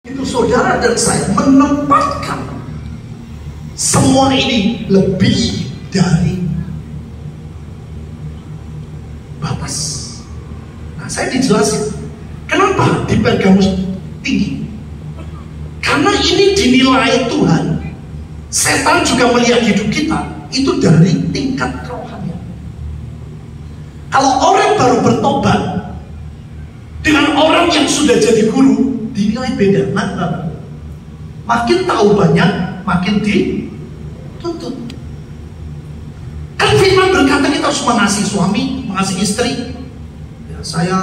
Itu saudara dan saya menempatkan semua ini lebih dari batas. Nah, saya dijelasin kenapa di Pergamus tinggi. Karena ini dinilai Tuhan. Setan juga melihat hidup kita itu dari tingkat kerohanian. Kalau orang baru bertobat dengan orang yang sudah jadi guru, dinilai beda. Nah, makin tahu banyak, makin dituntut. Kan firman berkata kita harus mengasihi suami, mengasihi istri. Ya, saya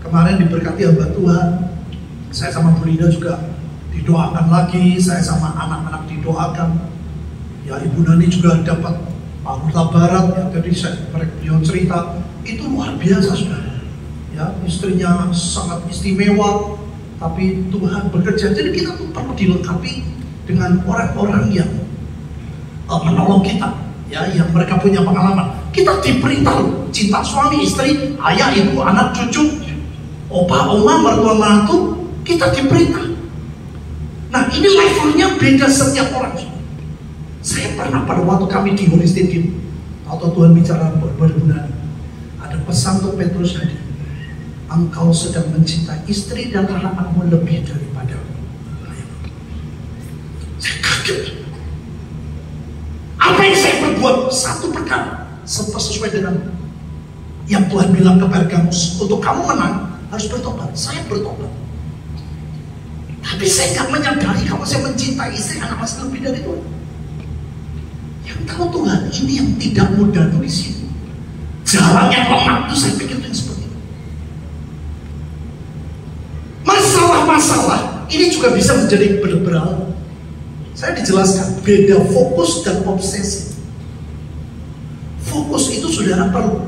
kemarin diberkati hamba Tuhan. Saya sama Bu Linda juga didoakan lagi. Saya sama anak-anak didoakan. Ya, Ibu Nani juga dapat Huta Barat. Ya, tadi beliau cerita itu luar biasa, saudara. Ya, istrinya sangat istimewa. Tapi Tuhan bekerja, jadi kita tuh perlu dilengkapi dengan orang-orang yang menolong kita, ya, yang mereka punya pengalaman. Kita diberitahu cinta suami, istri, ayah, ibu, anak, cucu, opa, oma, mertua, mantu, kita diberitahu. Nah, ini levelnya beda setiap orang. Saya pernah pada waktu kami di Holy Stadium, atau Tuhan bicara benar-benar, ada pesan untuk Petrus tadi. Engkau sedang mencintai istri dan anak-anakmu lebih daripada saya kaget. Apa yang saya perbuat? Satu perkara sesuai dengan yang Tuhan bilang ke Pergamus, untuk kamu menang harus bertobat. Saya bertobat, tapi saya nggak menyadari kalau saya mencintai istri anak masih lebih dari Tuhan. Yang tahu Tuhan, ini yang tidak mudah di sini. Jalan yang lemah itu saya pikir itu yang seperti masalah ini juga bisa menjadi berat. Saya dijelaskan beda fokus dan obsesi. Fokus itu saudara perlu,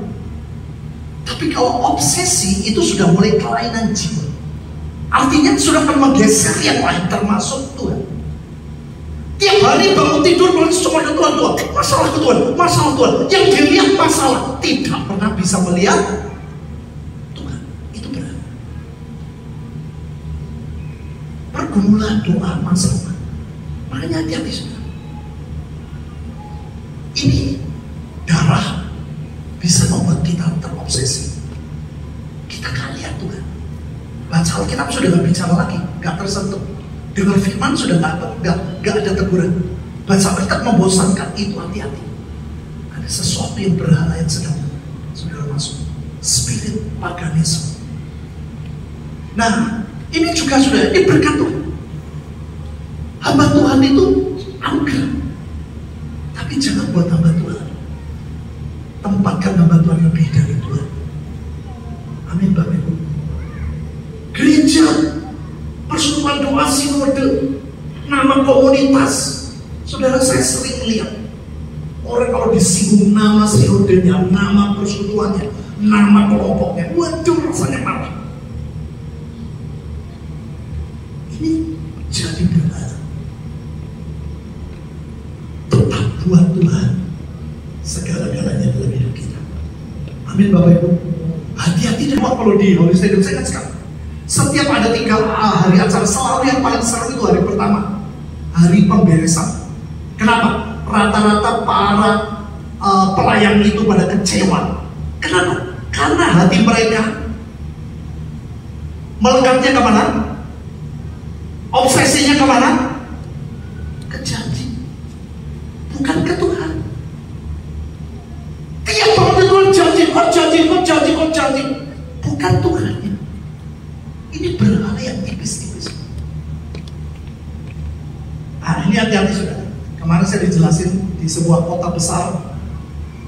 tapi kalau obsesi itu sudah mulai kelainan jiwa. Artinya sudah akan menggeser yang lain termasuk Tuhan. Tiap hari bangun tidur cuma ke Tuhan, masalah ke Tuhan, masalah Tuhan. Yang dilihat masalah, tidak pernah bisa melihat pergumulan doa masalah. Makanya hati-hati sudah. Ini darah bisa membuat kita terobsesi. Kita gak lihat Tuhan. Baca Alkitab sudah gak bicara lagi, gak tersentuh. Dengar firman sudah gak ada teguran. Baca Alkitab membosankan, itu hati-hati. Ada sesuatu yang berhala yang sedang saudara masuk. Spirit paganisme. Nah, ini juga sudah berkat Tuhan. Hamba Tuhan itu anugerah. Tapi jangan buat hamba Tuhan. Tempatkan hamba Tuhan lebih dari Tuhan. Amin Bapak Ibu. Gereja, persekutuan doa sinode, nama komunitas. Saudara, saya sering lihat orang kalau disinggung nama sinodenya, nama persekutuannya, nama kelompoknya, waduh rasanya marah. Ini jadi berbahaya. Tetap buat Tuhan segala-galanya dalam hidup kita. Amin Bapak Ibu. Hati-hati dengan kalau di Holy Stadium, saya ingat sekali. Setiap ada 3 hari acara, selalu yang paling seru itu hari pertama, hari pemberesan. Kenapa? Rata-rata para pelayan itu pada kecewa. Kenapa? Karena hati mereka melekatnya kemana? Obsesinya kemana? Ke janji, bukan ke Tuhan. Tiap tahun Tuhan janji, kok janji, kok janji, kok janji, bukan Tuhan. Ini berhala yang tipis-tipis. Nah, ini hati-hati sudah. Kemarin saya dijelasin di sebuah kota besar,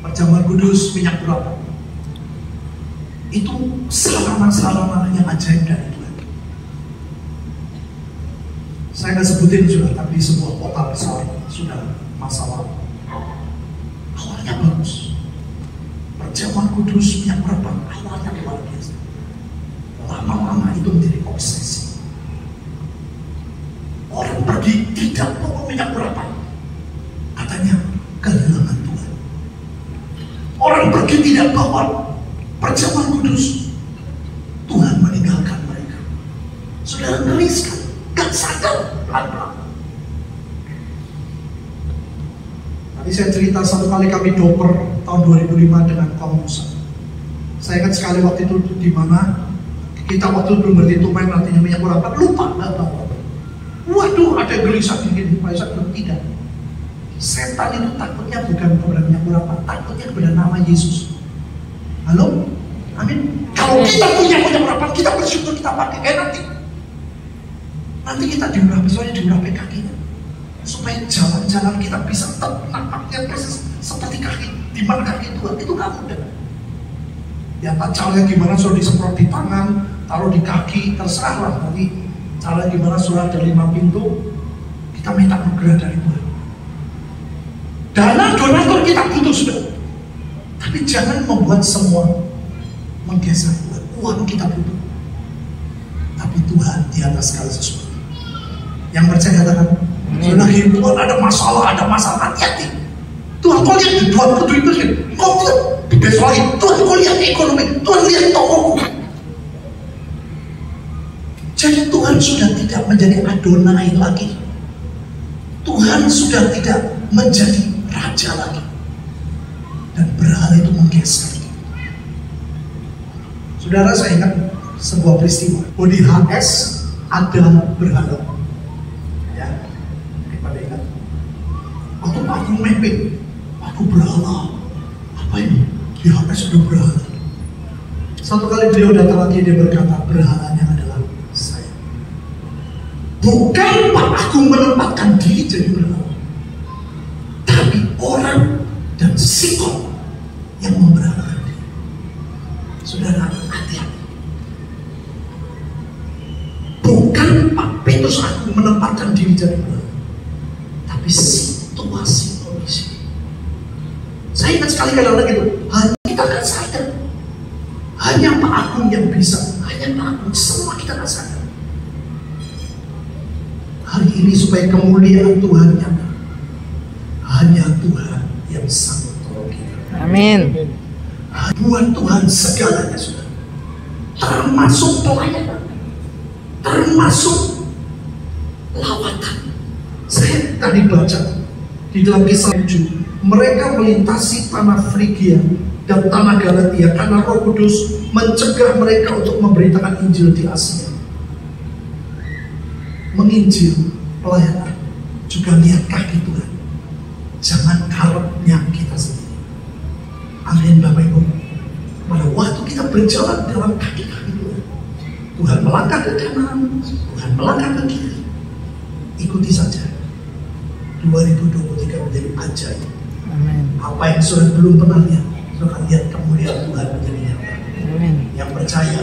Perjamuan Kudus, minyak berapa? Itu sarana-sarana yang ajaib dari Tuhan. Saya nggak sebutin sudah, tapi di sebuah kota besar sudah masalah. Awalnya bagus. Perjamuan Kudus, minyak berapa? Awalnya luar biasa. Lama-lama itu menjadi obsesi. Orang pergi tidak bawa minyak berapa, katanya kehilangan Tuhan. Orang pergi tidak bawa perjamuan kudus, Tuhan meninggalkan mereka. Saudara, ngeri sekali. Gak sadar pelan-pelan. Tadi saya cerita satu kali kami doper tahun 2005 dengan kaum Musa. Saya ingat sekali waktu itu di mana kita waktu itu belum ngerti tumen artinya minyak urapan, lupa nggak tahu. Waduh, ada gelisah gini, Pak Ishak bilang tidak. Setan itu takutnya bukan kepada minyak urapan, takutnya kepada nama Yesus. Halo? Amin. Kalau kita punya minyak urapan, kita bersyukur kita pakai. Nanti kita diurapi, soalnya diurapi kakinya. Supaya jalan-jalan kita bisa nampaknya persis seperti kaki, di mana kaki Tuhan, itu gak mudah. Ya caranya gimana, suruh disemprot di tangan, taruh di kaki, terserah lah. Nanti caranya gimana, suruh ada 5 pintu, kita minta anugerah dari Tuhan. Dana donatur kita butuh sudah, tapi jangan membuat semua menggeser Tuhan. Uang kita butuh, tapi Tuhan di atas segala sesuatu. Yang percaya katakan, sudah Tuhan ada masalah, hati-hati. Tuhan kau lihat di Tuhan duit itu sih, kau lihat besok lagi. Tuhan kau lihat ekonomi, Tuhan lihat tokoku. Jadi Tuhan sudah tidak menjadi Adonai lagi. Tuhan sudah tidak menjadi raja lagi. Dan berhala itu menggeser. Saudara, saya ingat sebuah peristiwa. Di HS ada berhala. Waktu aku mapping, aku berhala. Apa ini? Di HP sudah berhala. Satu kali beliau datang lagi, dia berkata, berhalanya adalah saya. Bukan Pak Agung menempatkan diri jadi berhala, tapi orang dan sikap yang memberhalakan diri. Saudara, hati-hati. Bukan Pak Petrus Agung menempatkan diri jadi berhala, tapi situasi kondisi. Saya ingat sekali kadang-kadang gitu, hanya kita akan sadar, hanya Pak Agung yang bisa, hanya Pak Agung, semua kita akan sadar. Hari ini supaya kemuliaan Tuhan nyata, hanya Tuhan yang sanggup tolong kita. Amin. Buat Tuhan segalanya sudah, termasuk pelayanan, termasuk lawatan. Saya tadi baca di dalam Kisah 7, mereka melintasi tanah Frigia dan tanah Galatia karena Roh Kudus mencegah mereka untuk memberitakan Injil di Asia. Menginjil, pelayanan, juga lihat kaki Tuhan, jangan karepnya kita sendiri. Amin Bapak Ibu. Pada waktu kita berjalan dalam kaki-kaki Tuhan, Tuhan melangkah ke kanan, Tuhan melangkah ke kiri, ikuti saja. 2023 menjadi ajaib. Amin. Apa yang sudah belum pernah lihat, sudah lihat kemuliaan Tuhan menjadi nyata. Amin. Yang percaya